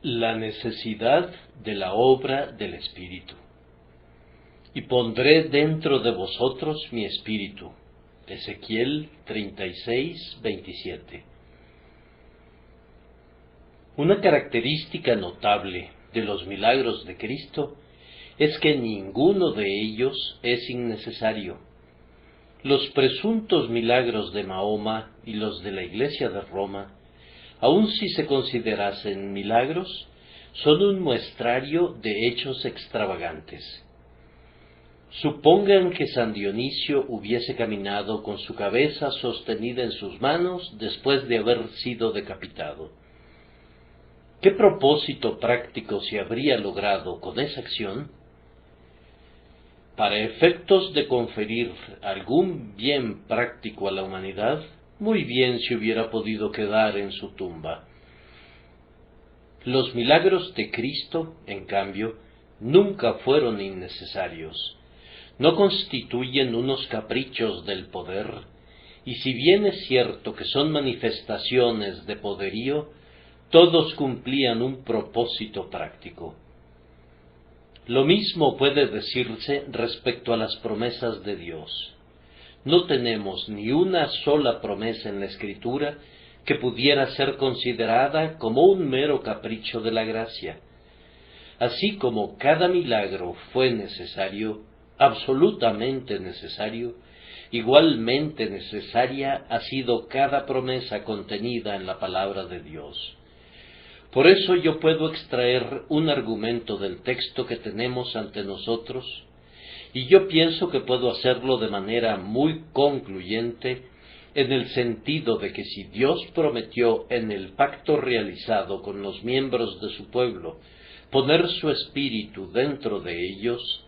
La necesidad de la obra del Espíritu. Y pondré dentro de vosotros mi espíritu. Ezequiel 36, 27. Una característica notable de los milagros de Cristo es que ninguno de ellos es innecesario. Los presuntos milagros de Mahoma y los de la Iglesia de Roma, aun si se considerasen milagros, son un muestrario de hechos extravagantes. Supongan que San Dionisio hubiese caminado con su cabeza sostenida en sus manos después de haber sido decapitado. ¿Qué propósito práctico se habría logrado con esa acción? Para efectos de conferir algún bien práctico a la humanidad, muy bien se hubiera podido quedar en su tumba. Los milagros de Cristo, en cambio, nunca fueron innecesarios. No constituyen unos caprichos del poder, y si bien es cierto que son manifestaciones de poderío, todos cumplían un propósito práctico. Lo mismo puede decirse respecto a las promesas de Dios. No tenemos ni una sola promesa en la Escritura que pudiera ser considerada como un mero capricho de la gracia. Así como cada milagro fue necesario, absolutamente necesario, igualmente necesaria ha sido cada promesa contenida en la palabra de Dios. Por eso yo puedo extraer un argumento del texto que tenemos ante nosotros, y yo pienso que puedo hacerlo de manera muy concluyente, en el sentido de que si Dios prometió en el pacto realizado con los miembros de su pueblo poner su espíritu dentro de ellos,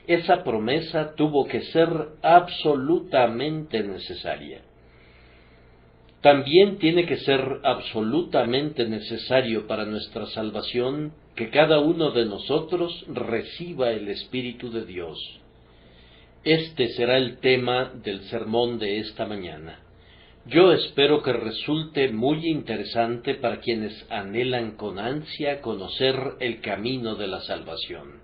esa promesa tuvo que ser absolutamente necesaria. También tiene que ser absolutamente necesario para nuestra salvación que cada uno de nosotros reciba el Espíritu de Dios. Este será el tema del sermón de esta mañana. Yo espero que resulte muy interesante para quienes anhelan con ansia conocer el camino de la salvación.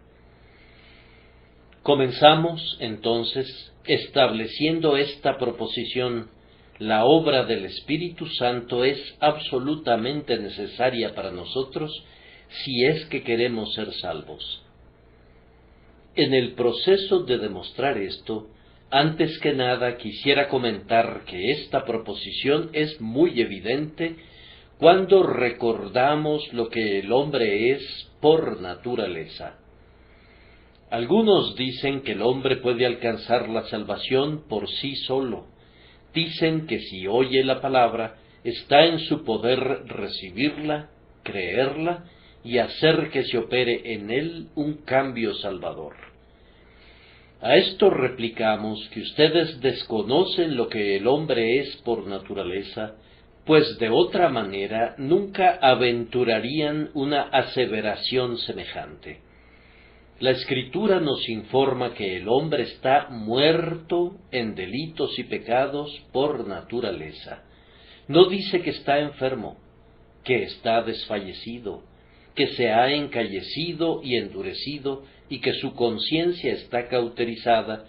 Comenzamos, entonces, estableciendo esta proposición: la obra del Espíritu Santo es absolutamente necesaria para nosotros si es que queremos ser salvos. En el proceso de demostrar esto, antes que nada quisiera comentar que esta proposición es muy evidente cuando recordamos lo que el hombre es por naturaleza. Algunos dicen que el hombre puede alcanzar la salvación por sí solo. Dicen que si oye la palabra, está en su poder recibirla, creerla y hacer que se opere en él un cambio salvador. A esto replicamos que ustedes desconocen lo que el hombre es por naturaleza, pues de otra manera nunca aventurarían una aseveración semejante. La Escritura nos informa que el hombre está muerto en delitos y pecados por naturaleza. No dice que está enfermo, que está desfallecido, que se ha encallecido y endurecido y que su conciencia está cauterizada,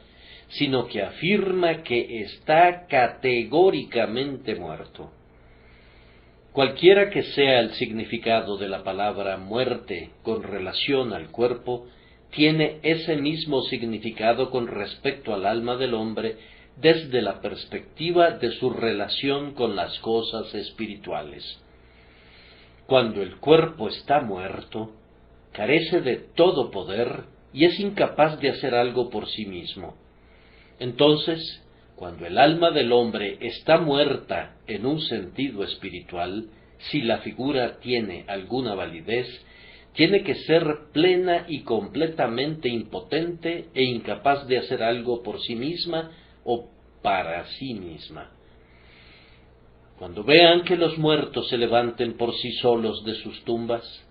sino que afirma que está categóricamente muerto. Cualquiera que sea el significado de la palabra muerte con relación al cuerpo, tiene ese mismo significado con respecto al alma del hombre desde la perspectiva de su relación con las cosas espirituales. Cuando el cuerpo está muerto, carece de todo poder y es incapaz de hacer algo por sí mismo. Entonces, cuando el alma del hombre está muerta en un sentido espiritual, si la figura tiene alguna validez, tiene que ser plena y completamente impotente e incapaz de hacer algo por sí misma o para sí misma. Cuando vean que los muertos se levanten por sí solos de sus tumbas,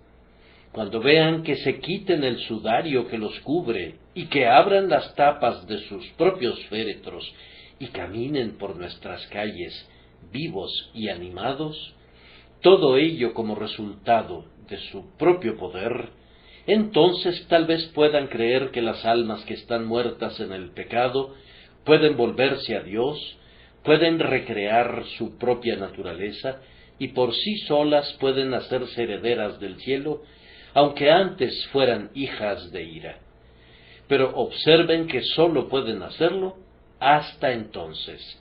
cuando vean que se quiten el sudario que los cubre y que abran las tapas de sus propios féretros y caminen por nuestras calles vivos y animados, todo ello como resultado de su propio poder, entonces tal vez puedan creer que las almas que están muertas en el pecado pueden volverse a Dios, pueden recrear su propia naturaleza y por sí solas pueden hacerse herederas del cielo, aunque antes fueran hijas de ira. Pero observen que sólo pueden hacerlo hasta entonces.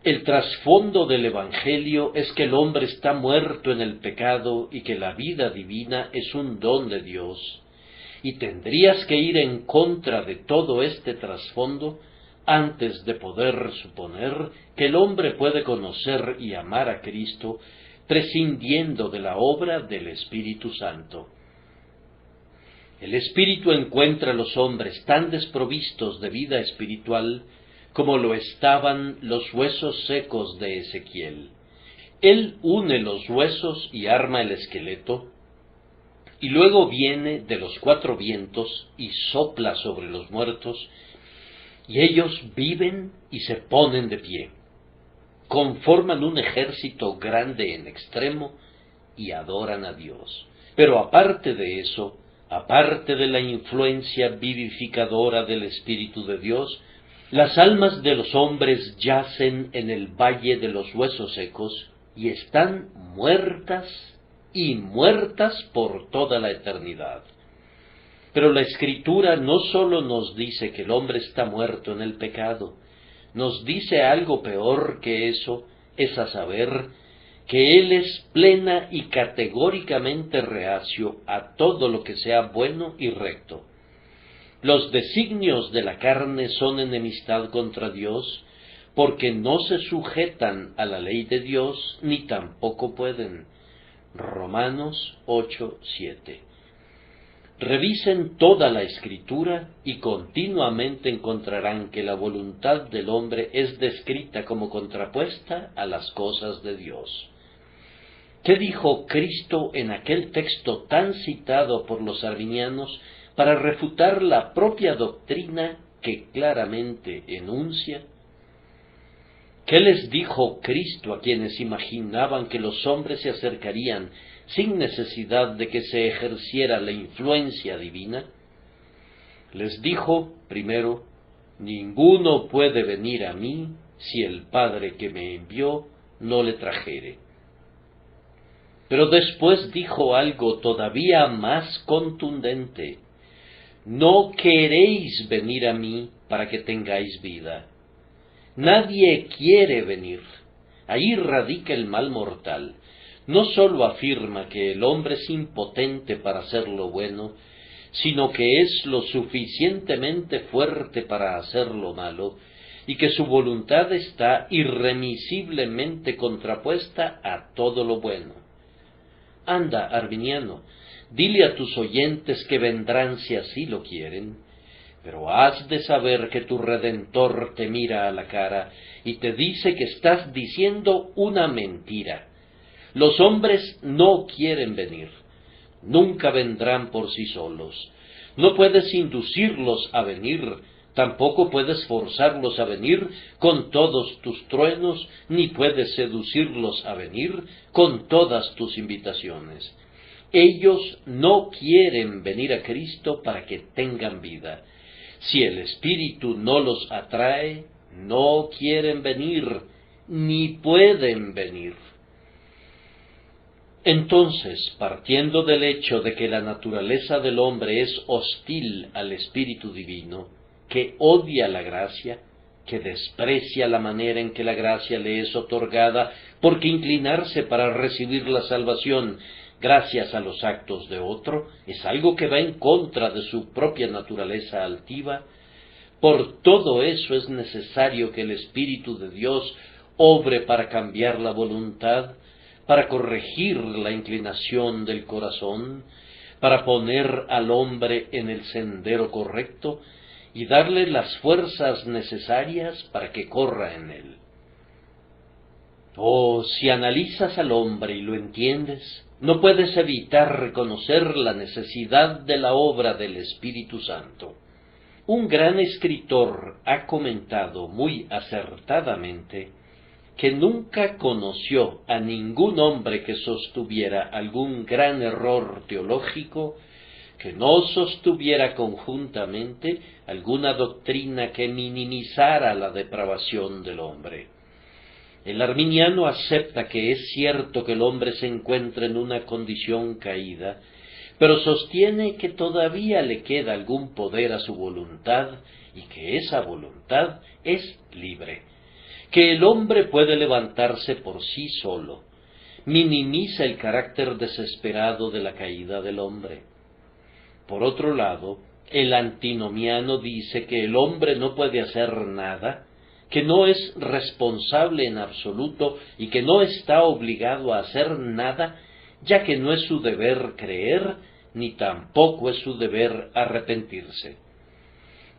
El trasfondo del Evangelio es que el hombre está muerto en el pecado y que la vida divina es un don de Dios. Y tendrías que ir en contra de todo este trasfondo antes de poder suponer que el hombre puede conocer y amar a Cristo prescindiendo de la obra del Espíritu Santo. El Espíritu encuentra a los hombres tan desprovistos de vida espiritual como lo estaban los huesos secos de Ezequiel. Él une los huesos y arma el esqueleto, y luego viene de los cuatro vientos y sopla sobre los muertos, y ellos viven y se ponen de pie. Conforman un ejército grande en extremo y adoran a Dios. Pero aparte de eso, aparte de la influencia vivificadora del Espíritu de Dios, las almas de los hombres yacen en el valle de los huesos secos y están muertas y muertas por toda la eternidad. Pero la Escritura no sólo nos dice que el hombre está muerto en el pecado, nos dice algo peor que eso, es a saber, que Él es plena y categóricamente reacio a todo lo que sea bueno y recto. Los designios de la carne son enemistad contra Dios, porque no se sujetan a la ley de Dios, ni tampoco pueden. Romanos 8:7. Revisen toda la Escritura y continuamente encontrarán que la voluntad del hombre es descrita como contrapuesta a las cosas de Dios. ¿Qué dijo Cristo en aquel texto tan citado por los arminianos para refutar la propia doctrina que claramente enuncia? ¿Qué les dijo Cristo a quienes imaginaban que los hombres se acercarían sin necesidad de que se ejerciera la influencia divina? Les dijo, primero, ninguno puede venir a mí si el Padre que me envió no le trajere. Pero después dijo algo todavía más contundente: no queréis venir a mí para que tengáis vida. Nadie quiere venir. Ahí radica el mal mortal. No sólo afirma que el hombre es impotente para hacer lo bueno, sino que es lo suficientemente fuerte para hacer lo malo, y que su voluntad está irremisiblemente contrapuesta a todo lo bueno. Anda, arminiano, dile a tus oyentes que vendrán si así lo quieren, pero has de saber que tu Redentor te mira a la cara y te dice que estás diciendo una mentira. Los hombres no quieren venir, nunca vendrán por sí solos. No puedes inducirlos a venir, tampoco puedes forzarlos a venir con todos tus truenos, ni puedes seducirlos a venir con todas tus invitaciones. Ellos no quieren venir a Cristo para que tengan vida. Si el Espíritu no los atrae, no quieren venir, ni pueden venir. Entonces, partiendo del hecho de que la naturaleza del hombre es hostil al Espíritu Divino, que odia la gracia, que desprecia la manera en que la gracia le es otorgada, porque inclinarse para recibir la salvación gracias a los actos de otro es algo que va en contra de su propia naturaleza altiva, por todo eso es necesario que el Espíritu de Dios obre para cambiar la voluntad, para corregir la inclinación del corazón, para poner al hombre en el sendero correcto y darle las fuerzas necesarias para que corra en él. Oh, si analizas al hombre y lo entiendes, no puedes evitar reconocer la necesidad de la obra del Espíritu Santo. Un gran escritor ha comentado muy acertadamente que nunca conoció a ningún hombre que sostuviera algún gran error teológico, que no sostuviera conjuntamente alguna doctrina que minimizara la depravación del hombre. El arminiano acepta que es cierto que el hombre se encuentra en una condición caída, pero sostiene que todavía le queda algún poder a su voluntad y que esa voluntad es libre, que el hombre puede levantarse por sí solo. Minimiza el carácter desesperado de la caída del hombre. Por otro lado, el antinomiano dice que el hombre no puede hacer nada, que no es responsable en absoluto y que no está obligado a hacer nada, ya que no es su deber creer, ni tampoco es su deber arrepentirse.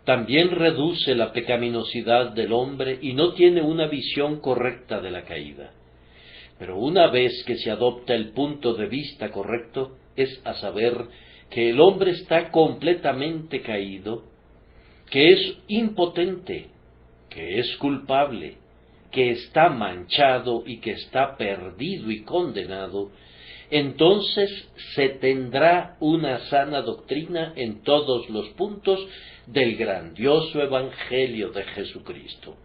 También reduce la pecaminosidad del hombre y no tiene una visión correcta de la caída. Pero una vez que se adopta el punto de vista correcto, es a saber que el hombre está completamente caído, que es impotente, que es culpable, que está manchado y que está perdido y condenado, entonces se tendrá una sana doctrina en todos los puntos del grandioso Evangelio de Jesucristo.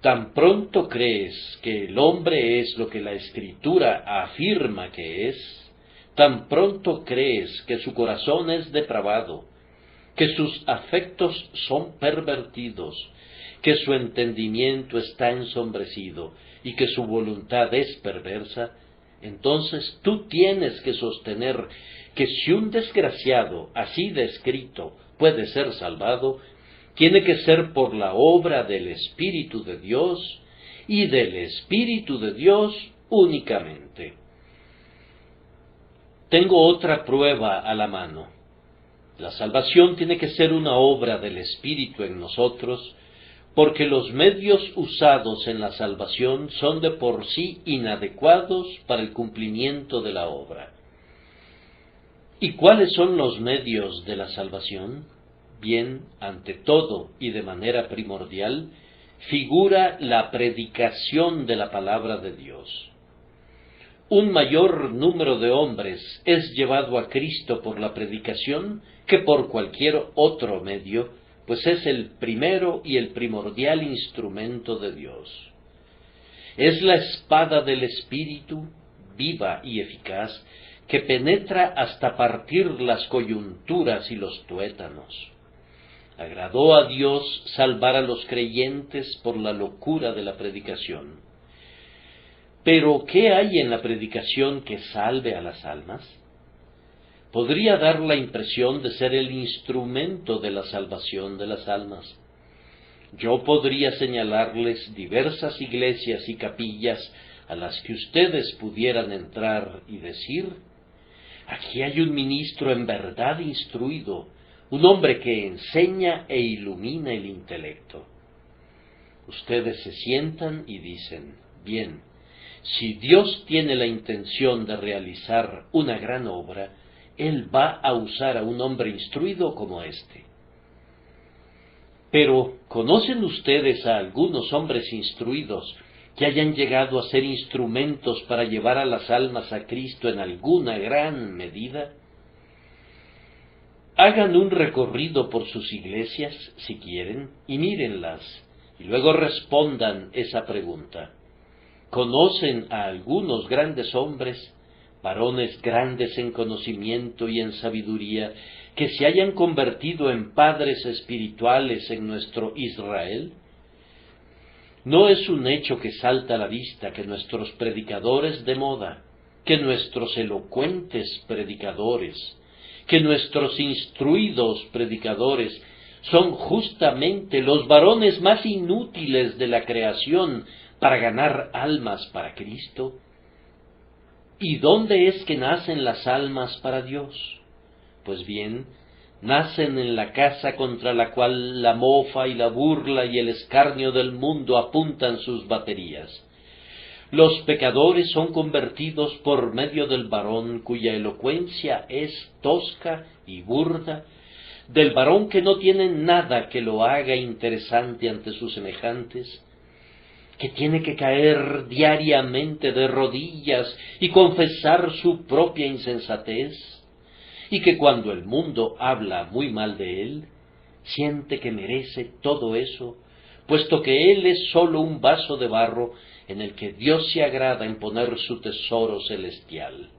Tan pronto crees que el hombre es lo que la Escritura afirma que es, tan pronto crees que su corazón es depravado, que sus afectos son pervertidos, que su entendimiento está ensombrecido y que su voluntad es perversa, entonces tú tienes que sostener que si un desgraciado así descrito puede ser salvado, tiene que ser por la obra del Espíritu de Dios y del Espíritu de Dios únicamente. Tengo otra prueba a la mano. La salvación tiene que ser una obra del Espíritu en nosotros, porque los medios usados en la salvación son de por sí inadecuados para el cumplimiento de la obra. ¿Y cuáles son los medios de la salvación? Bien, ante todo y de manera primordial, figura la predicación de la palabra de Dios. Un mayor número de hombres es llevado a Cristo por la predicación que por cualquier otro medio, pues es el primero y el primordial instrumento de Dios. Es la espada del Espíritu, viva y eficaz, que penetra hasta partir las coyunturas y los tuétanos. Agradó a Dios salvar a los creyentes por la locura de la predicación. Pero, ¿qué hay en la predicación que salve a las almas? Podría dar la impresión de ser el instrumento de la salvación de las almas. Yo podría señalarles diversas iglesias y capillas a las que ustedes pudieran entrar y decir: aquí hay un ministro en verdad instruido, un hombre que enseña e ilumina el intelecto. Ustedes se sientan y dicen: bien, si Dios tiene la intención de realizar una gran obra, Él va a usar a un hombre instruido como este. Pero, ¿conocen ustedes a algunos hombres instruidos que hayan llegado a ser instrumentos para llevar a las almas a Cristo en alguna gran medida? Hagan un recorrido por sus iglesias, si quieren, y mírenlas, y luego respondan esa pregunta. ¿Conocen a algunos grandes hombres, varones grandes en conocimiento y en sabiduría, que se hayan convertido en padres espirituales en nuestro Israel? No es un hecho que salta a la vista que nuestros predicadores de moda, que nuestros elocuentes predicadores, que nuestros instruidos predicadores son justamente los varones más inútiles de la creación para ganar almas para Cristo? ¿Y dónde es que nacen las almas para Dios? Pues bien, nacen en la casa contra la cual la mofa y la burla y el escarnio del mundo apuntan sus baterías. Los pecadores son convertidos por medio del varón cuya elocuencia es tosca y burda, del varón que no tiene nada que lo haga interesante ante sus semejantes. que tiene que caer diariamente de rodillas y confesar su propia insensatez, y que cuando el mundo habla muy mal de él, siente que merece todo eso, puesto que él es sólo un vaso de barro en el que Dios se agrada en poner su tesoro celestial.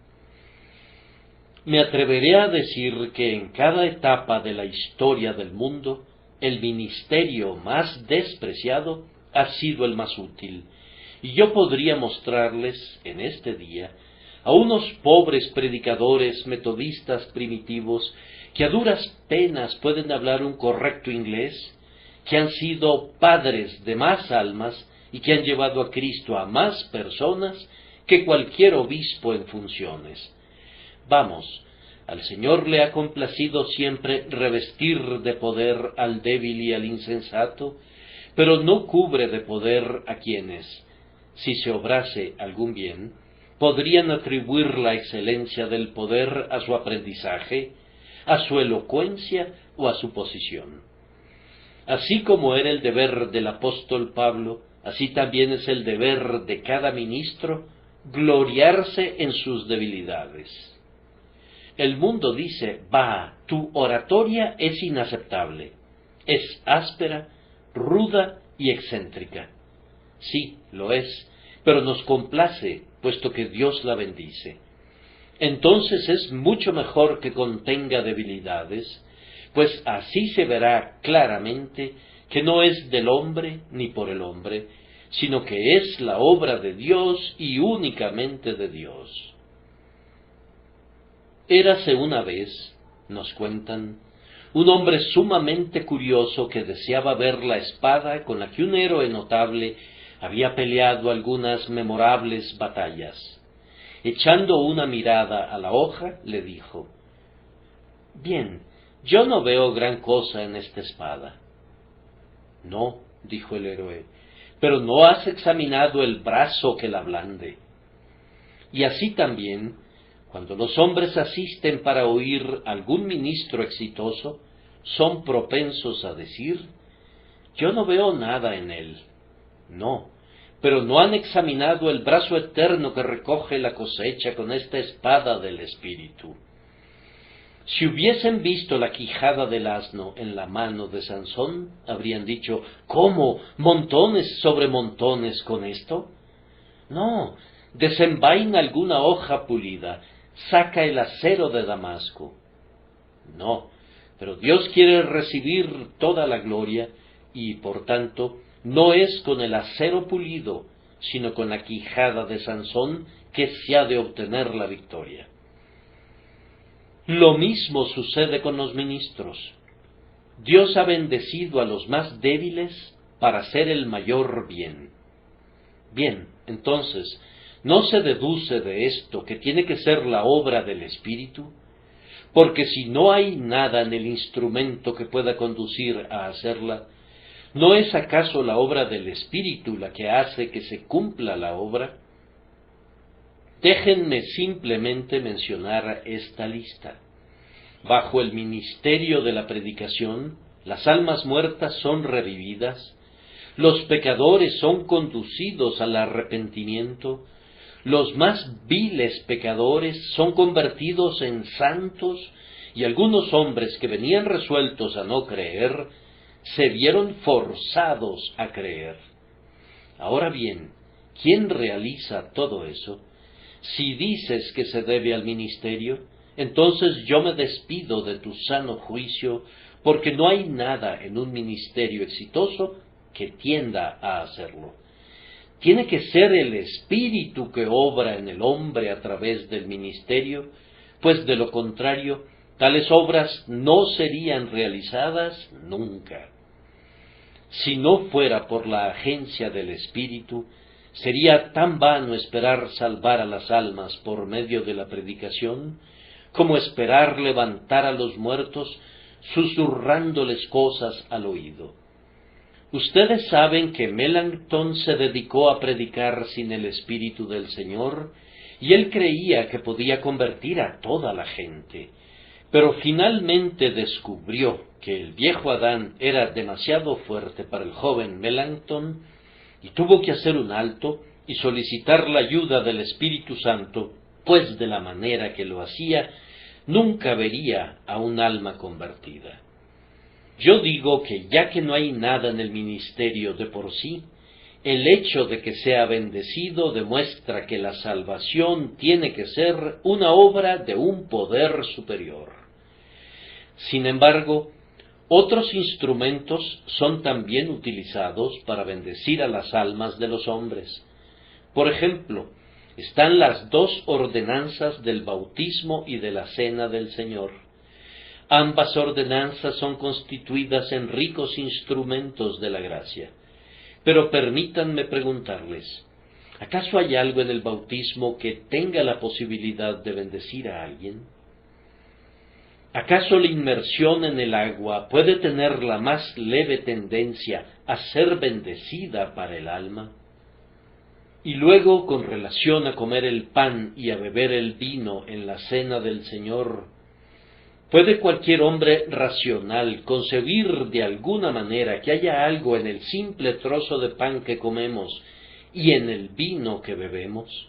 Me atreveré a decir que en cada etapa de la historia del mundo, el ministerio más despreciado ha sido el más útil, y yo podría mostrarles, en este día, a unos pobres predicadores metodistas primitivos que a duras penas pueden hablar un correcto inglés, que han sido padres de más almas y que han llevado a Cristo a más personas que cualquier obispo en funciones. Vamos, al Señor le ha complacido siempre revestir de poder al débil y al insensato, pero no cubre de poder a quienes, si se obrase algún bien, podrían atribuir la excelencia del poder a su aprendizaje, a su elocuencia o a su posición. Así como era el deber del apóstol Pablo, así también es el deber de cada ministro gloriarse en sus debilidades. El mundo dice: «Bah, tu oratoria es inaceptable, es áspera, ruda y excéntrica». Sí, lo es, pero nos complace, puesto que Dios la bendice. Entonces es mucho mejor que contenga debilidades, pues así se verá claramente que no es del hombre ni por el hombre, sino que es la obra de Dios y únicamente de Dios. Érase una vez, nos cuentan, un hombre sumamente curioso que deseaba ver la espada con la que un héroe notable había peleado algunas memorables batallas. Echando una mirada a la hoja, le dijo: «Bien, yo no veo gran cosa en esta espada». «No», dijo el héroe, «pero no has examinado el brazo que la blande». Y así también, cuando los hombres asisten para oír algún ministro exitoso, son propensos a decir: «Yo no veo nada en él». No, pero no han examinado el brazo eterno que recoge la cosecha con esta espada del Espíritu. Si hubiesen visto la quijada del asno en la mano de Sansón, habrían dicho: «¿Cómo? ¿Montones sobre montones con esto?». No, desenvaina alguna hoja pulida, saca el acero de Damasco. No, pero Dios quiere recibir toda la gloria y, por tanto, no es con el acero pulido, sino con la quijada de Sansón que se ha de obtener la victoria. Lo mismo sucede con los ministros. Dios ha bendecido a los más débiles para hacer el mayor bien. Bien, entonces, ¿no se deduce de esto que tiene que ser la obra del Espíritu? Porque si no hay nada en el instrumento que pueda conducir a hacerla, ¿no es acaso la obra del Espíritu la que hace que se cumpla la obra? Déjenme simplemente mencionar esta lista. Bajo el ministerio de la predicación, las almas muertas son revividas, los pecadores son conducidos al arrepentimiento, los más viles pecadores son convertidos en santos, y algunos hombres que venían resueltos a no creer, se vieron forzados a creer. Ahora bien, ¿quién realiza todo eso? Si dices que se debe al ministerio, entonces yo me despido de tu sano juicio, porque no hay nada en un ministerio exitoso que tienda a hacerlo. Tiene que ser el Espíritu que obra en el hombre a través del ministerio, pues de lo contrario, tales obras no serían realizadas nunca. Si no fuera por la agencia del Espíritu, sería tan vano esperar salvar a las almas por medio de la predicación, como esperar levantar a los muertos susurrándoles cosas al oído. Ustedes saben que Melanchthon se dedicó a predicar sin el Espíritu del Señor, y él creía que podía convertir a toda la gente, pero finalmente descubrió que el viejo Adán era demasiado fuerte para el joven Melanchthon, y tuvo que hacer un alto y solicitar la ayuda del Espíritu Santo, pues de la manera que lo hacía, nunca vería a un alma convertida. Yo digo que ya que no hay nada en el ministerio de por sí, el hecho de que sea bendecido demuestra que la salvación tiene que ser una obra de un poder superior. Sin embargo, otros instrumentos son también utilizados para bendecir a las almas de los hombres. Por ejemplo, están las dos ordenanzas del bautismo y de la cena del Señor. Ambas ordenanzas son constituidas en ricos instrumentos de la gracia. Pero permítanme preguntarles, ¿acaso hay algo en el bautismo que tenga la posibilidad de bendecir a alguien? ¿Acaso la inmersión en el agua puede tener la más leve tendencia a ser bendecida para el alma? Y luego, con relación a comer el pan y a beber el vino en la cena del Señor, ¿puede cualquier hombre racional concebir de alguna manera que haya algo en el simple trozo de pan que comemos y en el vino que bebemos?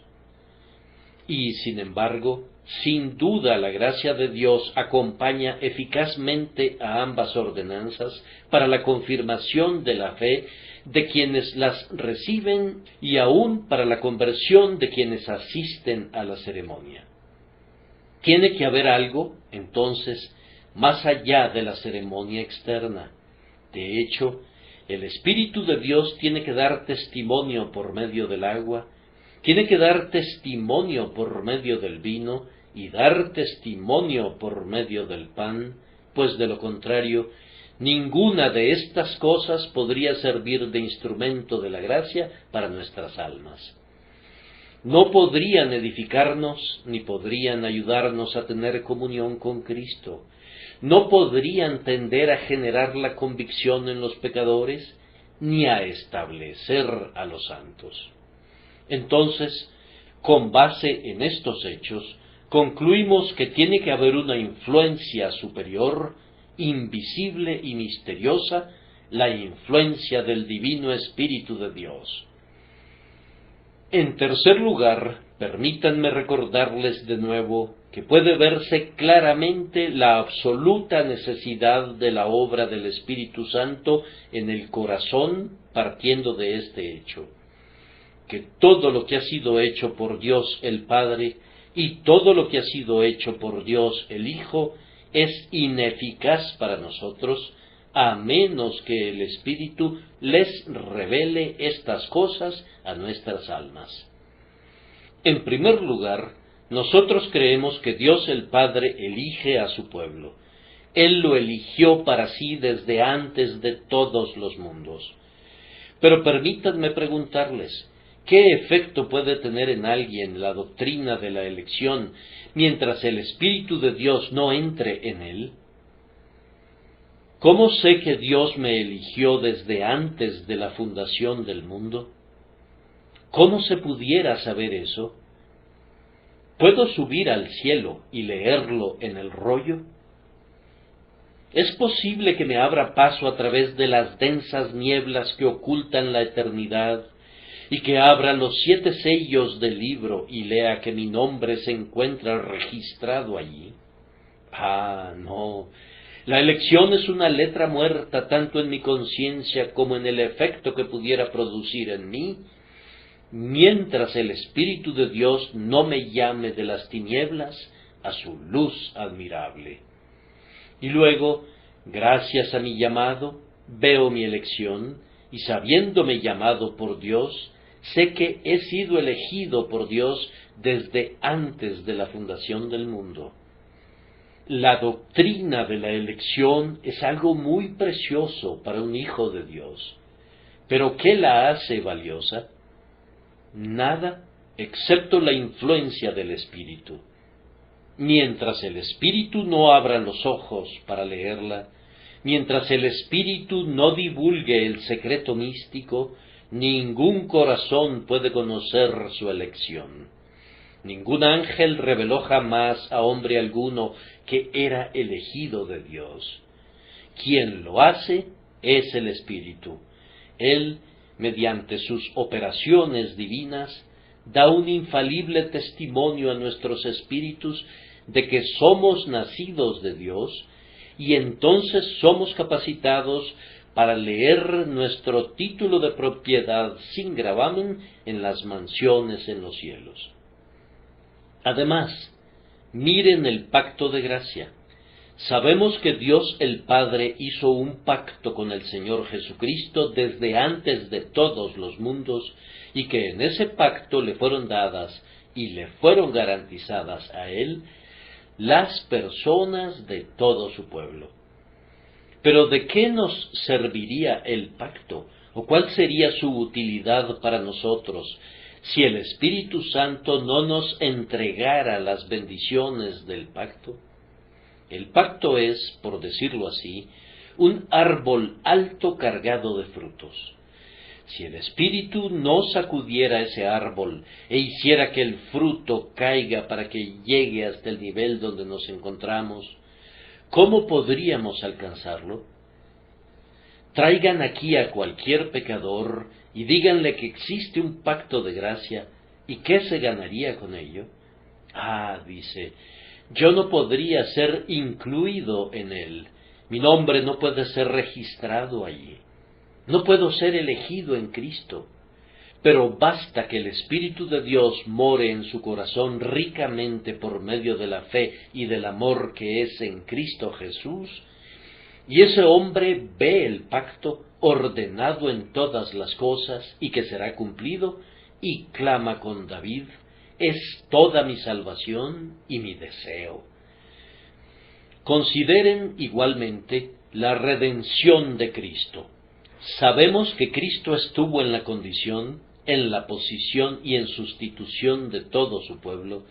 Y, sin embargo, sin duda la gracia de Dios acompaña eficazmente a ambas ordenanzas para la confirmación de la fe de quienes las reciben y aún para la conversión de quienes asisten a la ceremonia. Tiene que haber algo, entonces, más allá de la ceremonia externa. De hecho, el Espíritu de Dios tiene que dar testimonio por medio del agua, tiene que dar testimonio por medio del vino y dar testimonio por medio del pan, pues de lo contrario, ninguna de estas cosas podría servir de instrumento de la gracia para nuestras almas. No podrían edificarnos, ni podrían ayudarnos a tener comunión con Cristo. No podrían tender a generar la convicción en los pecadores, ni a establecer a los santos. Entonces, con base en estos hechos, concluimos que tiene que haber una influencia superior, invisible y misteriosa, la influencia del Divino Espíritu de Dios. En tercer lugar, permítanme recordarles de nuevo que puede verse claramente la absoluta necesidad de la obra del Espíritu Santo en el corazón partiendo de este hecho, que todo lo que ha sido hecho por Dios el Padre y todo lo que ha sido hecho por Dios el Hijo es ineficaz para nosotros, a menos que el Espíritu les revele estas cosas a nuestras almas. En primer lugar, nosotros creemos que Dios el Padre elige a su pueblo. Él lo eligió para sí desde antes de todos los mundos. Pero permítanme preguntarles, ¿qué efecto puede tener en alguien la doctrina de la elección mientras el Espíritu de Dios no entre en él? ¿Cómo sé que Dios me eligió desde antes de la fundación del mundo? ¿Cómo se pudiera saber eso? ¿Puedo subir al cielo y leerlo en el rollo? ¿Es posible que me abra paso a través de las densas nieblas que ocultan la eternidad y que abra los 7 sellos del libro y lea que mi nombre se encuentra registrado allí? Ah, no. La elección es una letra muerta tanto en mi conciencia como en el efecto que pudiera producir en mí, mientras el Espíritu de Dios no me llame de las tinieblas a su luz admirable. Y luego, gracias a mi llamado, veo mi elección, y sabiéndome llamado por Dios, sé que he sido elegido por Dios desde antes de la fundación del mundo. La doctrina de la elección es algo muy precioso para un hijo de Dios. ¿Pero qué la hace valiosa? Nada excepto la influencia del Espíritu. Mientras el Espíritu no abra los ojos para leerla, mientras el Espíritu no divulgue el secreto místico, ningún corazón puede conocer su elección. Ningún ángel reveló jamás a hombre alguno que era elegido de Dios. Quien lo hace es el Espíritu. Él mediante sus operaciones divinas, da un infalible testimonio a nuestros espíritus de que somos nacidos de Dios, y entonces somos capacitados para leer nuestro título de propiedad sin gravamen en las mansiones en los cielos. Además, miren el pacto de gracia. Sabemos que Dios el Padre hizo un pacto con el Señor Jesucristo desde antes de todos los mundos, y que en ese pacto le fueron dadas y le fueron garantizadas a Él las personas de todo su pueblo. Pero ¿de qué nos serviría el pacto? ¿O cuál sería su utilidad para nosotros si el Espíritu Santo no nos entregara las bendiciones del pacto? El pacto es, por decirlo así, un árbol alto cargado de frutos. Si el Espíritu no sacudiera ese árbol e hiciera que el fruto caiga para que llegue hasta el nivel donde nos encontramos, ¿cómo podríamos alcanzarlo? Traigan aquí a cualquier pecador y díganle que existe un pacto de gracia, ¿y qué se ganaría con ello? Ah, dice, yo no podría ser incluido en él, mi nombre no puede ser registrado allí. No puedo ser elegido en Cristo, pero basta que el Espíritu de Dios more en su corazón ricamente por medio de la fe y del amor que es en Cristo Jesús, y ese hombre ve el pacto ordenado en todas las cosas y que será cumplido, y clama con David, es toda mi salvación y mi deseo. Consideren igualmente la redención de Cristo. Sabemos que Cristo estuvo en la condición, en la posición y en sustitución de todo su pueblo,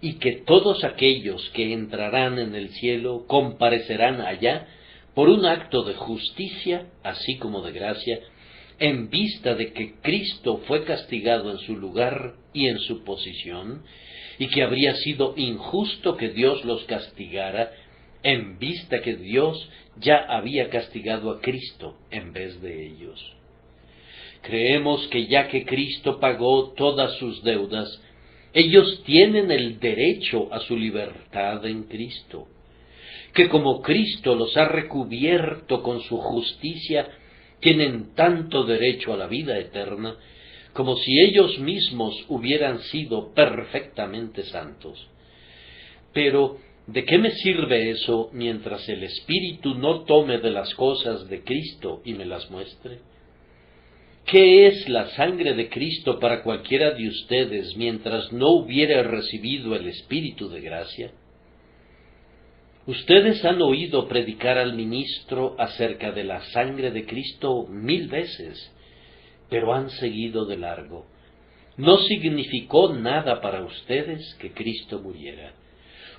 y que todos aquellos que entrarán en el cielo comparecerán allá por un acto de justicia, así como de gracia, en vista de que Cristo fue castigado en su lugar y en su posición, y que habría sido injusto que Dios los castigara, en vista que Dios ya había castigado a Cristo en vez de ellos. Creemos que ya que Cristo pagó todas sus deudas, ellos tienen el derecho a su libertad en Cristo, que como Cristo los ha recubierto con su justicia, tienen tanto derecho a la vida eterna, como si ellos mismos hubieran sido perfectamente santos. Pero, ¿de qué me sirve eso mientras el Espíritu no tome de las cosas de Cristo y me las muestre? ¿Qué es la sangre de Cristo para cualquiera de ustedes mientras no hubiere recibido el Espíritu de gracia? Ustedes han oído predicar al ministro acerca de la sangre de Cristo 1000 veces, pero han seguido de largo. No significó nada para ustedes que Cristo muriera.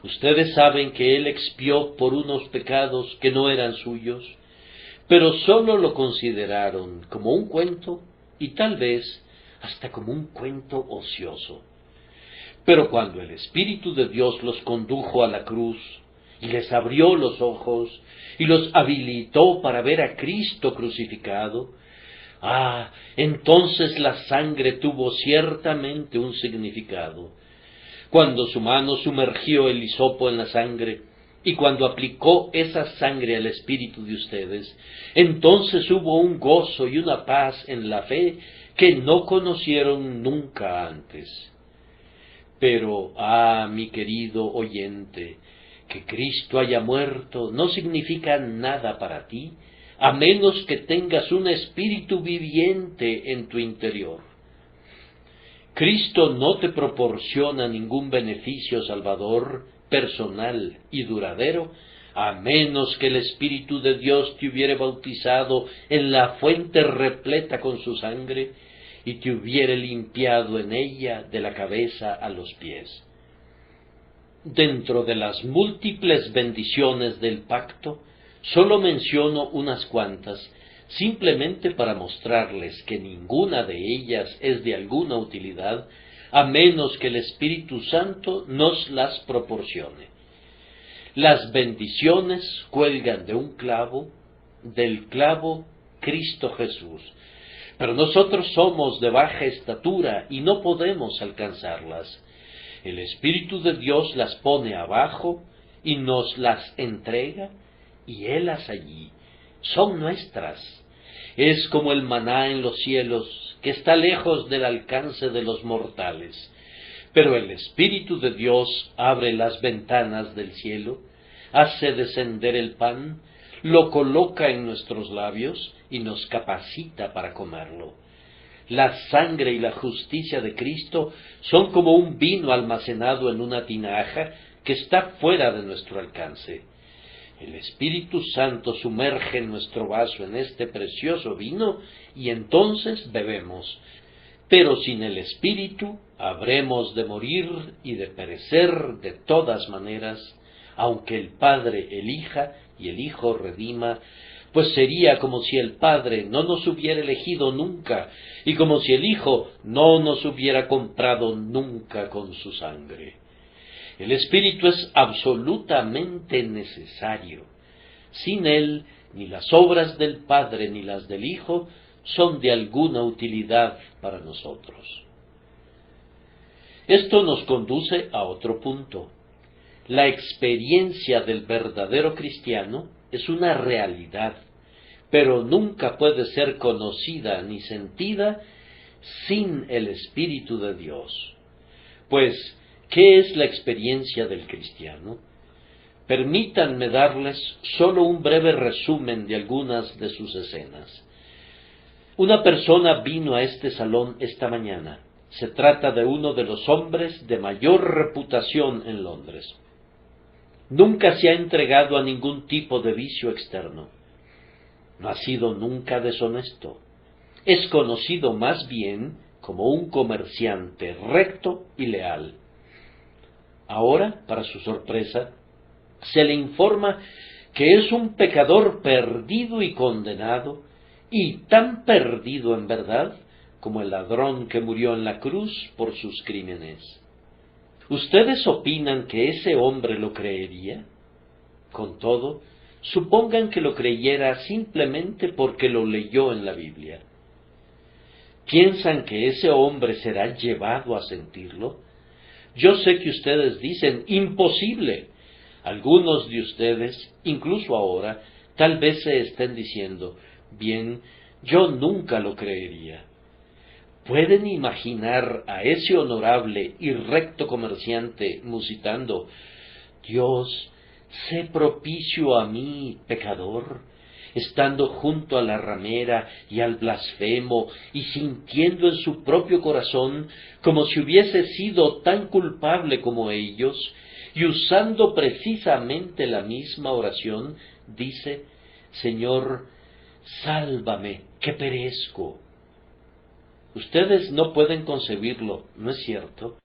Ustedes saben que Él expió por unos pecados que no eran suyos, pero sólo lo consideraron como un cuento y tal vez hasta como un cuento ocioso. Pero cuando el Espíritu de Dios los condujo a la cruz y les abrió los ojos y los habilitó para ver a Cristo crucificado, entonces la sangre tuvo ciertamente un significado. Cuando su mano sumergió el hisopo en la sangre, y cuando aplicó esa sangre al espíritu de ustedes, entonces hubo un gozo y una paz en la fe que no conocieron nunca antes. Pero, mi querido oyente, que Cristo haya muerto no significa nada para ti, a menos que tengas un espíritu viviente en tu interior. Cristo no te proporciona ningún beneficio salvador, personal y duradero, a menos que el Espíritu de Dios te hubiere bautizado en la fuente repleta con su sangre y te hubiere limpiado en ella de la cabeza a los pies. Dentro de las múltiples bendiciones del pacto, solo menciono unas cuantas, simplemente para mostrarles que ninguna de ellas es de alguna utilidad, a menos que el Espíritu Santo nos las proporcione. Las bendiciones cuelgan de un clavo, del clavo Cristo Jesús, Pero nosotros somos de baja estatura y no podemos alcanzarlas. El Espíritu de Dios las pone abajo y nos las entrega, y helas allí. Son nuestras. Es como el maná en los cielos, que está lejos del alcance de los mortales. Pero el Espíritu de Dios abre las ventanas del cielo, hace descender el pan, lo coloca en nuestros labios y nos capacita para comerlo. La sangre y la justicia de Cristo son como un vino almacenado en una tinaja que está fuera de nuestro alcance. El Espíritu Santo sumerge nuestro vaso en este precioso vino y entonces bebemos. Pero sin el Espíritu habremos de morir y de perecer de todas maneras, aunque el Padre elija y el Hijo redima, pues sería como si el Padre no nos hubiera elegido nunca, y como si el Hijo no nos hubiera comprado nunca con su sangre. El Espíritu es absolutamente necesario. Sin él, ni las obras del Padre ni las del Hijo son de alguna utilidad para nosotros. Esto nos conduce a otro punto. La experiencia del verdadero cristiano es una realidad, pero nunca puede ser conocida ni sentida sin el Espíritu de Dios. Pues, ¿qué es la experiencia del cristiano? Permítanme darles solo un breve resumen de algunas de sus escenas. Una persona vino a este salón esta mañana. Se trata de uno de los hombres de mayor reputación en Londres. Nunca se ha entregado a ningún tipo de vicio externo. No ha sido nunca deshonesto. Es conocido más bien como un comerciante recto y leal. Ahora, para su sorpresa, se le informa que es un pecador perdido y condenado, y tan perdido en verdad como el ladrón que murió en la cruz por sus crímenes. ¿Ustedes opinan que ese hombre lo creería? Con todo, supongan que lo creyera simplemente porque lo leyó en la Biblia. ¿Piensan que ese hombre será llevado a sentirlo? Yo sé que ustedes dicen, imposible. Algunos de ustedes, incluso ahora, tal vez se estén diciendo, bien, yo nunca lo creería. ¿Pueden imaginar a ese honorable y recto comerciante musitando, Dios, sé propicio a mí, pecador, estando junto a la ramera y al blasfemo y sintiendo en su propio corazón como si hubiese sido tan culpable como ellos, y usando precisamente la misma oración, dice, Señor, sálvame, que perezco? Ustedes no pueden concebirlo, ¿no es cierto?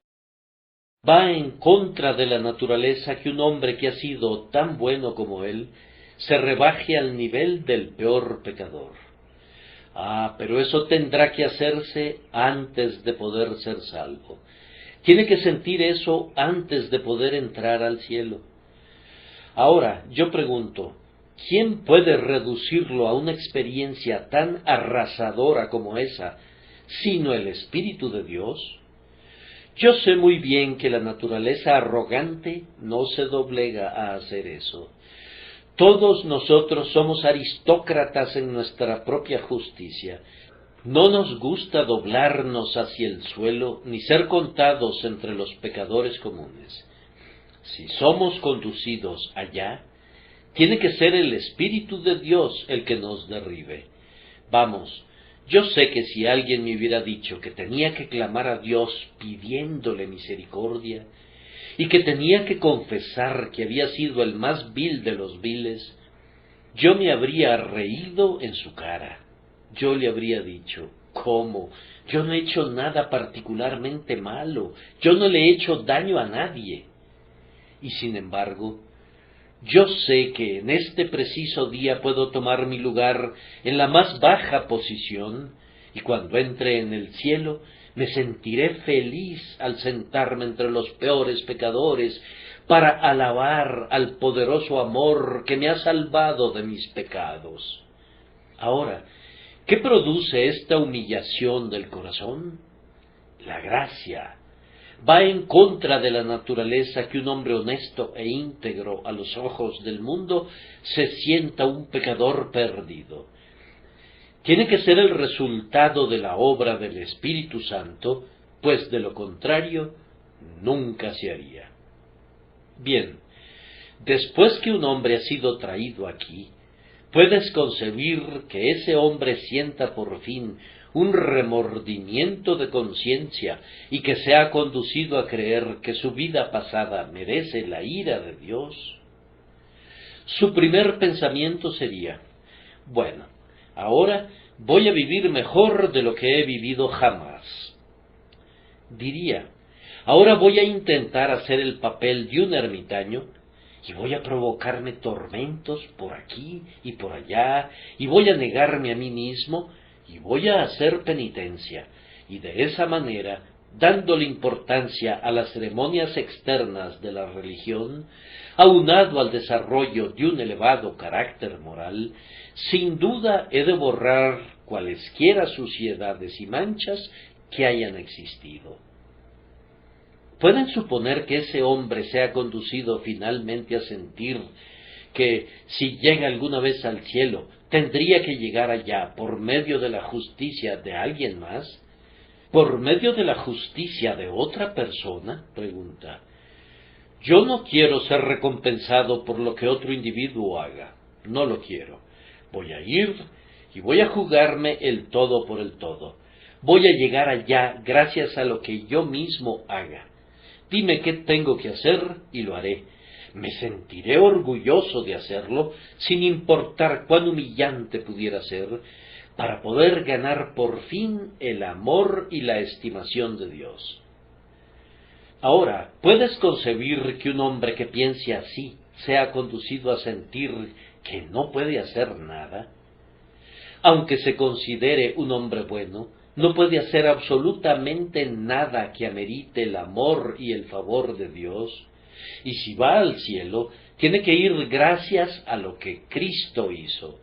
Va en contra de la naturaleza que un hombre que ha sido tan bueno como él se rebaje al nivel del peor pecador. Pero eso tendrá que hacerse antes de poder ser salvo. Tiene que sentir eso antes de poder entrar al cielo. Ahora, yo pregunto, ¿quién puede reducirlo a una experiencia tan arrasadora como esa, sino el Espíritu de Dios? Yo sé muy bien que la naturaleza arrogante no se doblega a hacer eso. Todos nosotros somos aristócratas en nuestra propia justicia. No nos gusta doblarnos hacia el suelo ni ser contados entre los pecadores comunes. Si somos conducidos allá, tiene que ser el Espíritu de Dios el que nos derribe. Vamos, yo sé que si alguien me hubiera dicho que tenía que clamar a Dios pidiéndole misericordia, y que tenía que confesar que había sido el más vil de los viles, yo me habría reído en su cara. Yo le habría dicho, ¿cómo? Yo no he hecho nada particularmente malo, yo no le he hecho daño a nadie. Y sin embargo, yo sé que en este preciso día puedo tomar mi lugar en la más baja posición, y cuando entre en el cielo me sentiré feliz al sentarme entre los peores pecadores para alabar al poderoso amor que me ha salvado de mis pecados. Ahora, ¿Qué produce esta humillación del corazón? La gracia. Va en contra de la naturaleza que un hombre honesto e íntegro a los ojos del mundo se sienta un pecador perdido. Tiene que ser el resultado de la obra del Espíritu Santo, pues de lo contrario nunca se haría. Bien, después que un hombre ha sido traído aquí, puedes concebir que ese hombre sienta por fin un remordimiento de conciencia y que se ha conducido a creer que su vida pasada merece la ira de Dios. Su primer pensamiento sería: bueno, ahora voy a vivir mejor de lo que he vivido jamás. Diría: ahora voy a intentar hacer el papel de un ermitaño y voy a provocarme tormentos por aquí y por allá, y voy a negarme a mí mismo, y voy a hacer penitencia, y de esa manera, dándole importancia a las ceremonias externas de la religión, aunado al desarrollo de un elevado carácter moral, sin duda he de borrar cualesquiera suciedades y manchas que hayan existido. ¿Pueden suponer que ese hombre sea conducido finalmente a sentir que, si llega alguna vez al cielo, tendría que llegar allá por medio de la justicia de alguien más? ¿Por medio de la justicia de otra persona? Pregunta. Yo no quiero ser recompensado por lo que otro individuo haga. No lo quiero. Voy a ir y voy a jugarme el todo por el todo. Voy a llegar allá gracias a lo que yo mismo haga. Dime qué tengo que hacer y lo haré. Me sentiré orgulloso de hacerlo, sin importar cuán humillante pudiera ser, para poder ganar por fin el amor y la estimación de Dios. Ahora, ¿puedes concebir que un hombre que piense así sea conducido a sentir que no puede hacer nada? Aunque se considere un hombre bueno, no puede hacer absolutamente nada que amerite el amor y el favor de Dios, y si va al cielo, tiene que ir gracias a lo que Cristo hizo.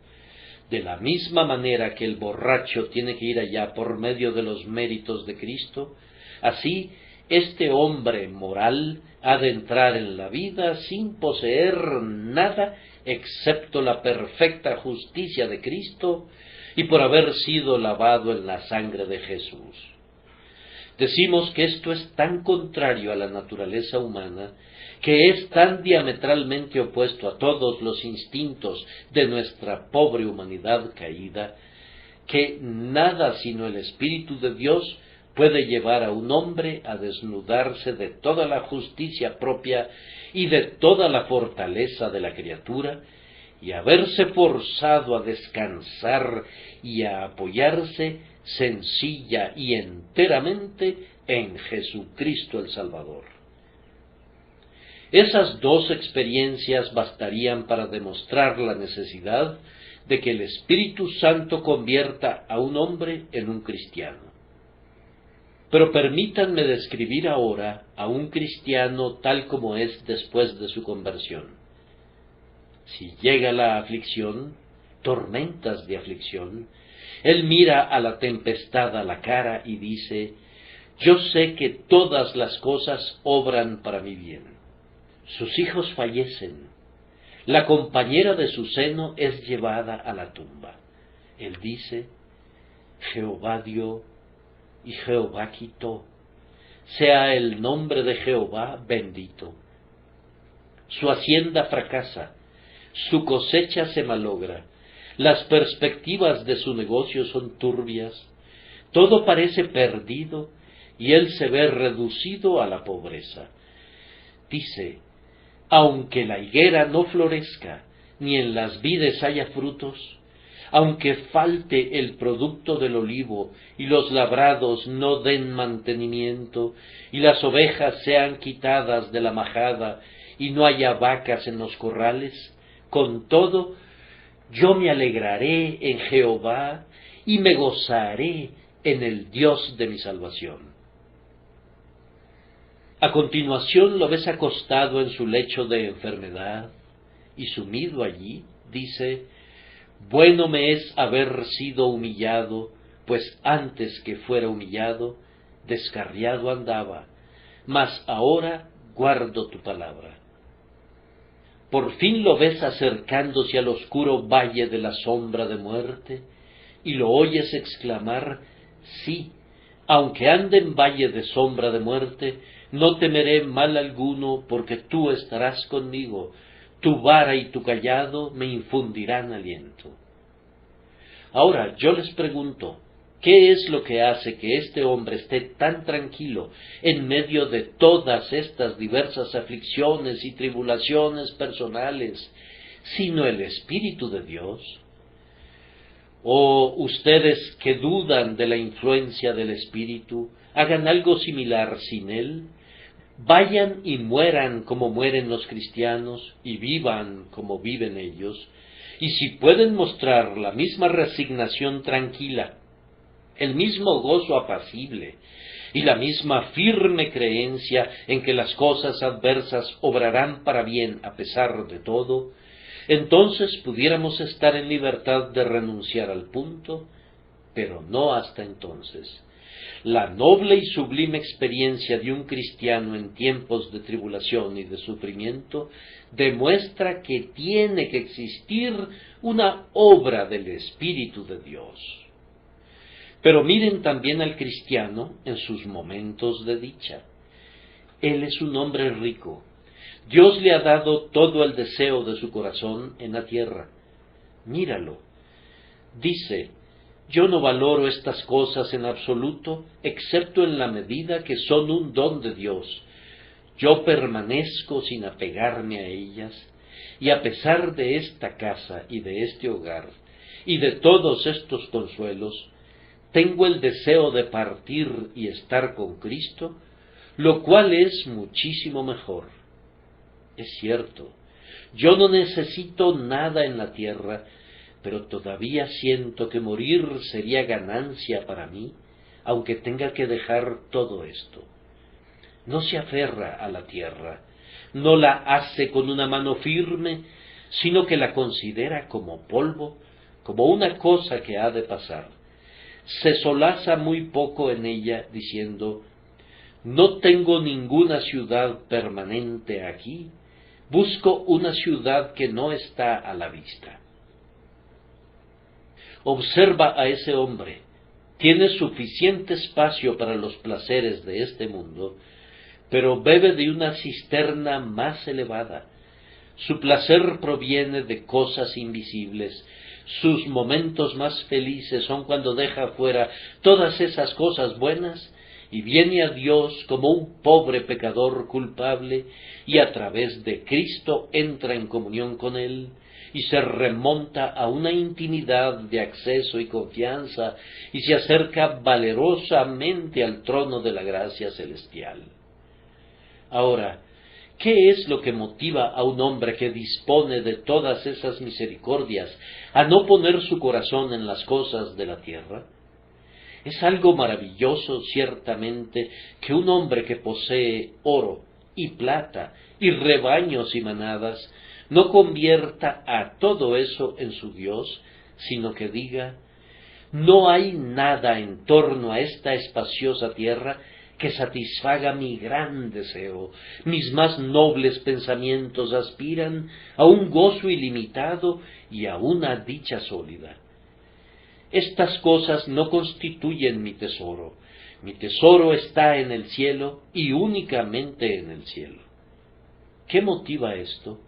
De la misma manera que el borracho tiene que ir allá por medio de los méritos de Cristo, así este hombre moral ha de entrar en la vida sin poseer nada excepto la perfecta justicia de Cristo y por haber sido lavado en la sangre de Jesús. Decimos que esto es tan contrario a la naturaleza humana, que es tan diametralmente opuesto a todos los instintos de nuestra pobre humanidad caída, que nada sino el Espíritu de Dios puede llevar a un hombre a desnudarse de toda la justicia propia y de toda la fortaleza de la criatura, y a verse forzado a descansar y a apoyarse sencilla y enteramente en Jesucristo el Salvador. Esas dos experiencias bastarían para demostrar la necesidad de que el Espíritu Santo convierta a un hombre en un cristiano. Pero permítanme describir ahora a un cristiano tal como es después de su conversión. Si llega la aflicción, tormentas de aflicción, él mira a la tempestad a la cara y dice: yo sé que todas las cosas obran para mi bien. Sus hijos fallecen, la compañera de su seno es llevada a la tumba. Él dice: Jehová dio y Jehová quitó, sea el nombre de Jehová bendito. Su hacienda fracasa, su cosecha se malogra, las perspectivas de su negocio son turbias, todo parece perdido y él se ve reducido a la pobreza. Dice: aunque la higuera no florezca, ni en las vides haya frutos, aunque falte el producto del olivo y los labrados no den mantenimiento, y las ovejas sean quitadas de la majada y no haya vacas en los corrales, con todo, yo me alegraré en Jehová y me gozaré en el Dios de mi salvación. A continuación lo ves acostado en su lecho de enfermedad y sumido allí, dice: Bueno me es haber sido humillado, pues antes que fuera humillado, descarriado andaba, mas ahora guardo tu palabra. Por fin lo ves acercándose al oscuro valle de la sombra de muerte, y lo oyes exclamar, sí, aunque ande en valle de sombra de muerte, no temeré mal alguno, porque tú estarás conmigo, tu vara y tu cayado me infundirán aliento. Ahora yo les pregunto, ¿qué es lo que hace que este hombre esté tan tranquilo en medio de todas estas diversas aflicciones y tribulaciones personales, sino el Espíritu de Dios? ¿O ustedes que dudan de la influencia del Espíritu, hagan algo similar sin él? Vayan y mueran como mueren los cristianos, y vivan como viven ellos, y si pueden mostrar la misma resignación tranquila, el mismo gozo apacible y la misma firme creencia en que las cosas adversas obrarán para bien a pesar de todo, entonces pudiéramos estar en libertad de renunciar al punto, pero no hasta entonces. La noble y sublime experiencia de un cristiano en tiempos de tribulación y de sufrimiento demuestra que tiene que existir una obra del Espíritu de Dios. Pero miren también al cristiano en sus momentos de dicha. Él es un hombre rico. Dios le ha dado todo el deseo de su corazón en la tierra. Míralo. Dice, yo no valoro estas cosas en absoluto, excepto en la medida que son un don de Dios. Yo permanezco sin apegarme a ellas, y a pesar de esta casa y de este hogar, y de todos estos consuelos, tengo el deseo de partir y estar con Cristo, lo cual es muchísimo mejor. Es cierto, yo no necesito nada en la tierra, pero todavía siento que morir sería ganancia para mí, aunque tenga que dejar todo esto. No se aferra a la tierra, no la hace con una mano firme, sino que la considera como polvo, como una cosa que ha de pasar. Se solaza muy poco en ella, diciendo, no tengo ninguna ciudad permanente aquí, busco una ciudad que no está a la vista. Observa a ese hombre, tiene suficiente espacio para los placeres de este mundo, pero bebe de una cisterna más elevada. Su placer proviene de cosas invisibles. Sus momentos más felices son cuando deja fuera todas esas cosas buenas y viene a Dios como un pobre pecador culpable y a través de Cristo entra en comunión con Él y se remonta a una intimidad de acceso y confianza y se acerca valerosamente al trono de la gracia celestial. Ahora, ¿qué es lo que motiva a un hombre que dispone de todas esas misericordias a no poner su corazón en las cosas de la tierra? Es algo maravilloso, ciertamente, que un hombre que posee oro y plata y rebaños y manadas no convierta a todo eso en su Dios, sino que diga, no hay nada en torno a esta espaciosa tierra que satisfaga mi gran deseo. Mis más nobles pensamientos aspiran a un gozo ilimitado y a una dicha sólida. Estas cosas no constituyen mi tesoro. Mi tesoro está en el cielo y únicamente en el cielo. ¿Qué motiva esto?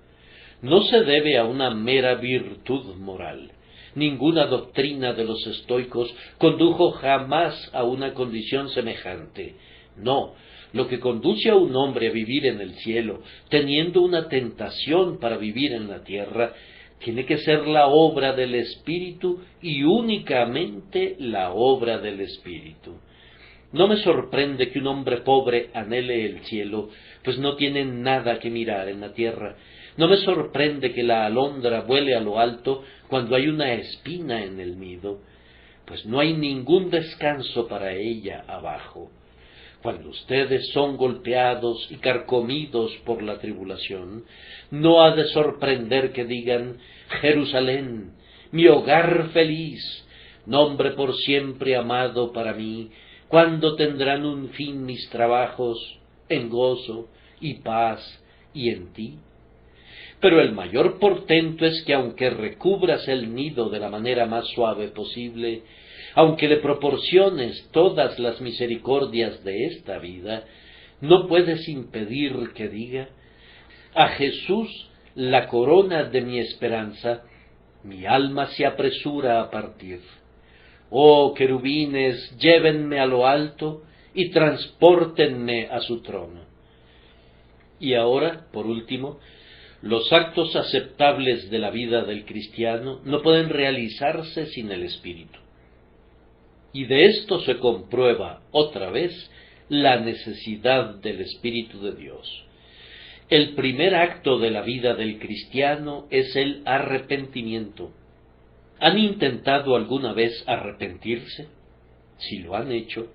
No se debe a una mera virtud moral. Ninguna doctrina de los estoicos condujo jamás a una condición semejante. No, lo que conduce a un hombre a vivir en el cielo, teniendo una tentación para vivir en la tierra, tiene que ser la obra del Espíritu y únicamente la obra del Espíritu. No me sorprende que un hombre pobre anhele el cielo, pues no tiene nada que mirar en la tierra. No me sorprende que la alondra vuele a lo alto cuando hay una espina en el nido, pues no hay ningún descanso para ella abajo. Cuando ustedes son golpeados y carcomidos por la tribulación, no ha de sorprender que digan, Jerusalén, mi hogar feliz, nombre por siempre amado para mí, cuándo tendrán un fin mis trabajos en gozo y paz y en ti. Pero el mayor portento es que aunque recubras el nido de la manera más suave posible, aunque le proporciones todas las misericordias de esta vida, no puedes impedir que diga: a Jesús, la corona de mi esperanza, mi alma se apresura a partir. Oh querubines, llévenme a lo alto y transpórtenme a su trono. Y ahora, por último, los actos aceptables de la vida del cristiano no pueden realizarse sin el Espíritu. Y de esto se comprueba otra vez la necesidad del Espíritu de Dios. El primer acto de la vida del cristiano es el arrepentimiento. ¿Han intentado alguna vez arrepentirse? Si lo han hecho,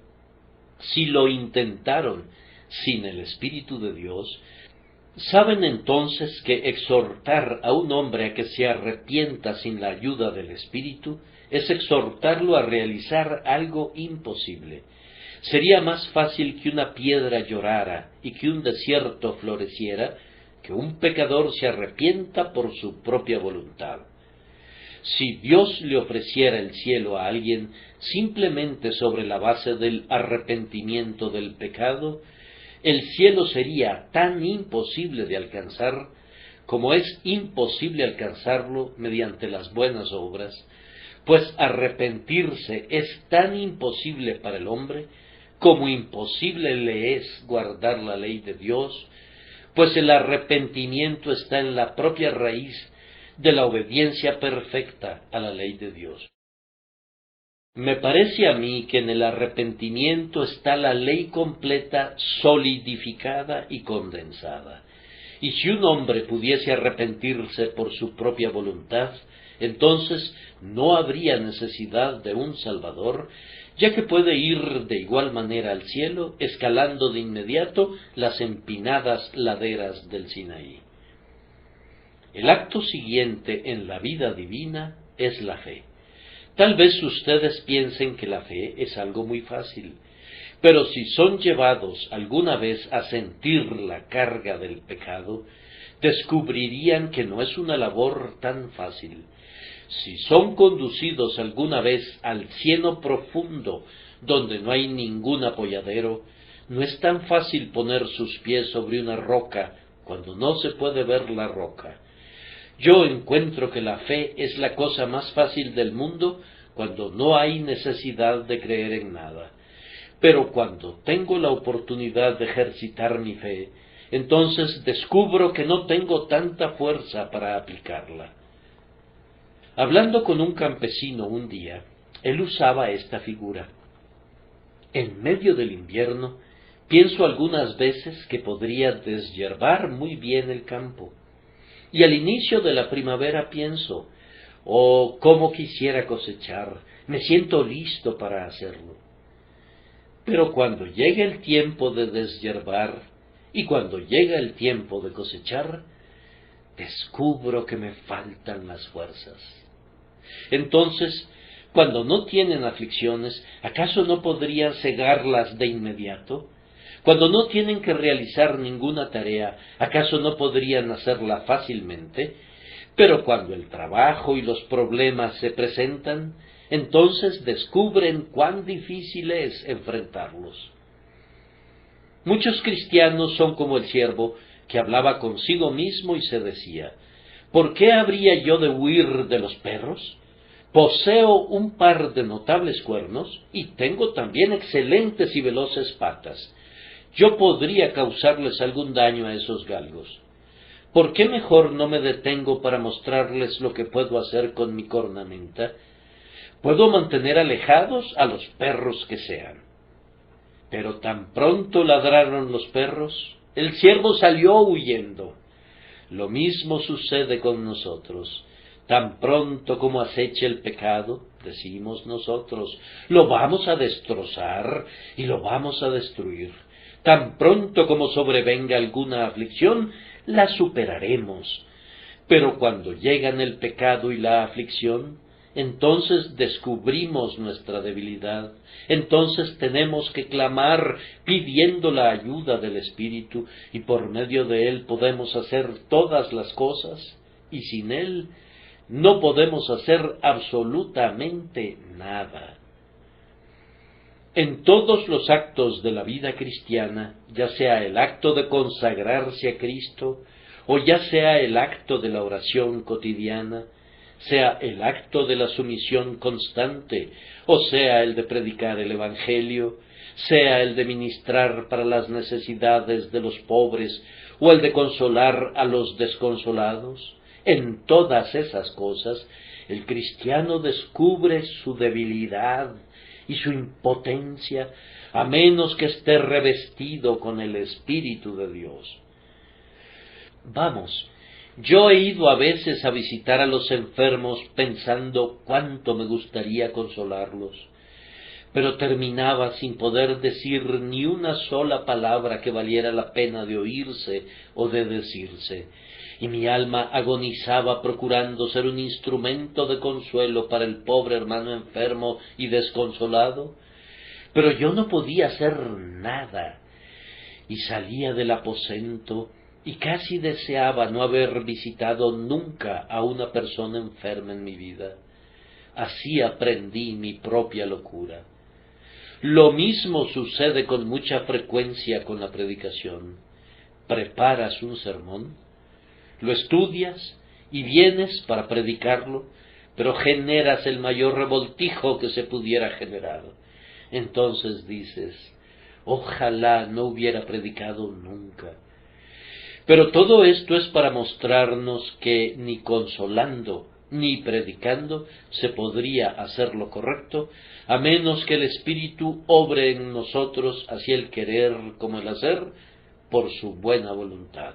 si lo intentaron sin el Espíritu de Dios, saben entonces que exhortar a un hombre a que se arrepienta sin la ayuda del Espíritu es exhortarlo a realizar algo imposible. Sería más fácil que una piedra llorara y que un desierto floreciera, que un pecador se arrepienta por su propia voluntad. Si Dios le ofreciera el cielo a alguien simplemente sobre la base del arrepentimiento del pecado, el cielo sería tan imposible de alcanzar como es imposible alcanzarlo mediante las buenas obras, pues arrepentirse es tan imposible para el hombre como imposible le es guardar la ley de Dios, pues el arrepentimiento está en la propia raíz de la obediencia perfecta a la ley de Dios. Me parece a mí que en el arrepentimiento está la ley completa, solidificada y condensada. Y si un hombre pudiese arrepentirse por su propia voluntad, entonces no habría necesidad de un Salvador, ya que puede ir de igual manera al cielo, escalando de inmediato las empinadas laderas del Sinaí. El acto siguiente en la vida divina es la fe. Tal vez ustedes piensen que la fe es algo muy fácil, pero si son llevados alguna vez a sentir la carga del pecado, descubrirían que no es una labor tan fácil. Si son conducidos alguna vez al cieno profundo, donde no hay ningún apoyadero, no es tan fácil poner sus pies sobre una roca cuando no se puede ver la roca. Yo encuentro que la fe es la cosa más fácil del mundo cuando no hay necesidad de creer en nada. Pero cuando tengo la oportunidad de ejercitar mi fe, entonces descubro que no tengo tanta fuerza para aplicarla. Hablando con un campesino un día, él usaba esta figura. En medio del invierno, pienso algunas veces que podría deshiervar muy bien el campo. Y al inicio de la primavera pienso: oh, cómo quisiera cosechar, me siento listo para hacerlo. Pero cuando llega el tiempo de deshiervar y cuando llega el tiempo de cosechar, descubro que me faltan las fuerzas. Entonces, cuando no tienen aflicciones, ¿acaso no podrían cegarlas de inmediato? Cuando no tienen que realizar ninguna tarea, ¿acaso no podrían hacerla fácilmente? Pero cuando el trabajo y los problemas se presentan, entonces descubren cuán difícil es enfrentarlos. Muchos cristianos son como el siervo que hablaba consigo mismo y se decía: ¿por qué habría yo de huir de los perros? Poseo un par de notables cuernos y tengo también excelentes y veloces patas. Yo podría causarles algún daño a esos galgos. ¿Por qué mejor no me detengo para mostrarles lo que puedo hacer con mi cornamenta? Puedo mantener alejados a los perros que sean. Pero tan pronto ladraron los perros, el siervo salió huyendo. Lo mismo sucede con nosotros. Tan pronto como aceche el pecado, decimos nosotros, lo vamos a destrozar y lo vamos a destruir. Tan pronto como sobrevenga alguna aflicción, la superaremos. Pero cuando llegan el pecado y la aflicción, entonces descubrimos nuestra debilidad, entonces tenemos que clamar pidiendo la ayuda del Espíritu, y por medio de Él podemos hacer todas las cosas, y sin Él no podemos hacer absolutamente nada. En todos los actos de la vida cristiana, ya sea el acto de consagrarse a Cristo, o ya sea el acto de la oración cotidiana, sea el acto de la sumisión constante, o sea el de predicar el Evangelio, sea el de ministrar para las necesidades de los pobres, o el de consolar a los desconsolados, en todas esas cosas, el cristiano descubre su debilidad y su impotencia, a menos que esté revestido con el Espíritu de Dios. Vamos, yo he ido a veces a visitar a los enfermos pensando cuánto me gustaría consolarlos, pero terminaba sin poder decir ni una sola palabra que valiera la pena de oírse o de decirse, y mi alma agonizaba procurando ser un instrumento de consuelo para el pobre hermano enfermo y desconsolado, pero yo no podía hacer nada, y salía del aposento y casi deseaba no haber visitado nunca a una persona enferma en mi vida. Así aprendí mi propia locura. Lo mismo sucede con mucha frecuencia con la predicación. Preparas un sermón, lo estudias y vienes para predicarlo, pero generas el mayor revoltijo que se pudiera generar. Entonces dices, ojalá no hubiera predicado nunca. Pero todo esto es para mostrarnos que ni consolando ni predicando se podría hacer lo correcto, a menos que el Espíritu obre en nosotros así el querer como el hacer, por su buena voluntad.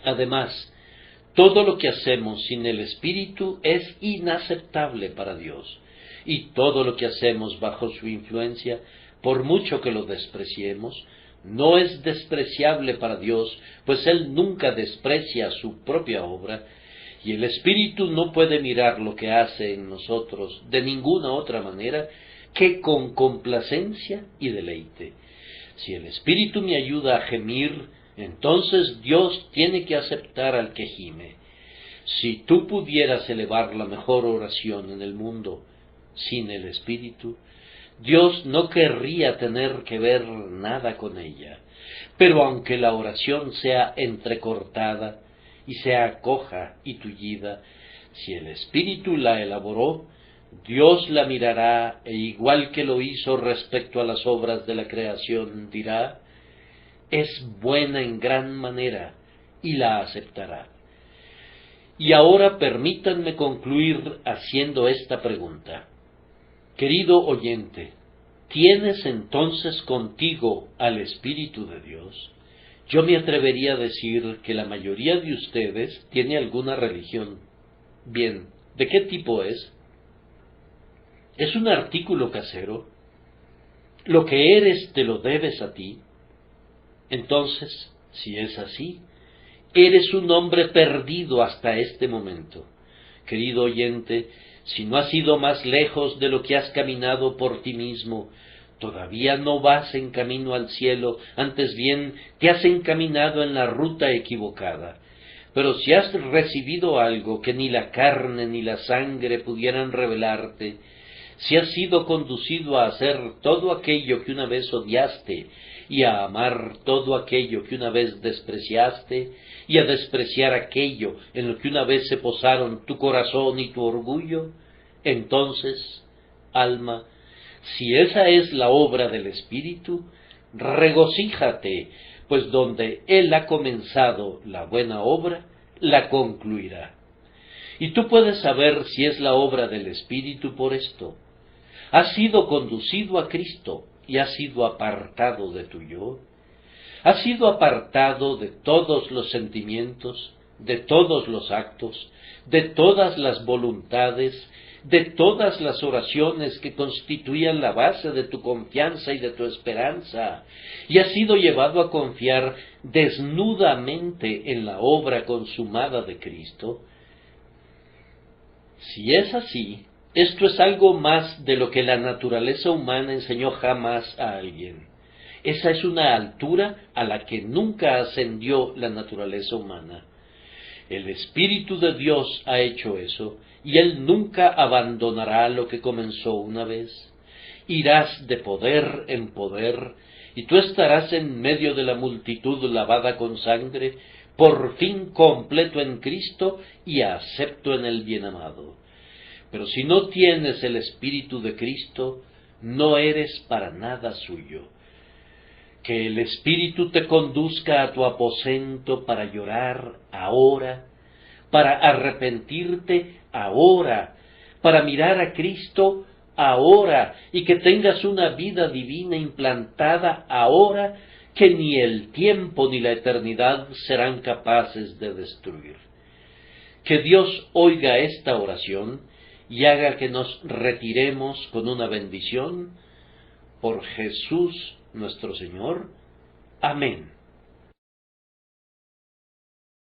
Además, todo lo que hacemos sin el Espíritu es inaceptable para Dios, y todo lo que hacemos bajo su influencia, por mucho que lo despreciemos, no es despreciable para Dios, pues Él nunca desprecia su propia obra, y el Espíritu no puede mirar lo que hace en nosotros de ninguna otra manera que con complacencia y deleite. Si el Espíritu me ayuda a gemir, entonces Dios tiene que aceptar al que gime. Si tú pudieras elevar la mejor oración en el mundo sin el Espíritu, Dios no querría tener que ver nada con ella. Pero aunque la oración sea entrecortada y sea coja y tullida, si el Espíritu la elaboró, Dios la mirará e igual que lo hizo respecto a las obras de la creación, dirá, es buena en gran manera, y la aceptará. Y ahora permítanme concluir haciendo esta pregunta. Querido oyente, ¿tienes entonces contigo al Espíritu de Dios? Yo me atrevería a decir que la mayoría de ustedes tiene alguna religión. Bien, ¿de qué tipo es? ¿Es un artículo casero? ¿Lo que eres te lo debes a ti? Entonces, si es así, eres un hombre perdido hasta este momento. Querido oyente, si no has ido más lejos de lo que has caminado por ti mismo, todavía no vas en camino al cielo, antes bien te has encaminado en la ruta equivocada. Pero si has recibido algo que ni la carne ni la sangre pudieran revelarte, si has sido conducido a hacer todo aquello que una vez odiaste, y a amar todo aquello que una vez despreciaste, y a despreciar aquello en lo que una vez se posaron tu corazón y tu orgullo, entonces, alma, si esa es la obra del Espíritu, regocíjate, pues donde Él ha comenzado la buena obra, la concluirá. Y tú puedes saber si es la obra del Espíritu por esto. Has sido conducido a Cristo y has sido apartado de tu yo. Has sido apartado de todos los sentimientos, de todos los actos, de todas las voluntades, de todas las oraciones que constituían la base de tu confianza y de tu esperanza, y has sido llevado a confiar desnudamente en la obra consumada de Cristo. Si es así, esto es algo más de lo que la naturaleza humana enseñó jamás a alguien. Esa es una altura a la que nunca ascendió la naturaleza humana. El Espíritu de Dios ha hecho eso, y Él nunca abandonará lo que comenzó una vez. Irás de poder en poder, y tú estarás en medio de la multitud lavada con sangre, por fin completo en Cristo y acepto en el Bienamado. Pero si no tienes el Espíritu de Cristo, no eres para nada suyo. Que el Espíritu te conduzca a tu aposento para llorar ahora, para arrepentirte ahora, para mirar a Cristo ahora, y que tengas una vida divina implantada ahora que ni el tiempo ni la eternidad serán capaces de destruir. Que Dios oiga esta oración y haga que nos retiremos con una bendición por Jesús nuestro Señor. Amén.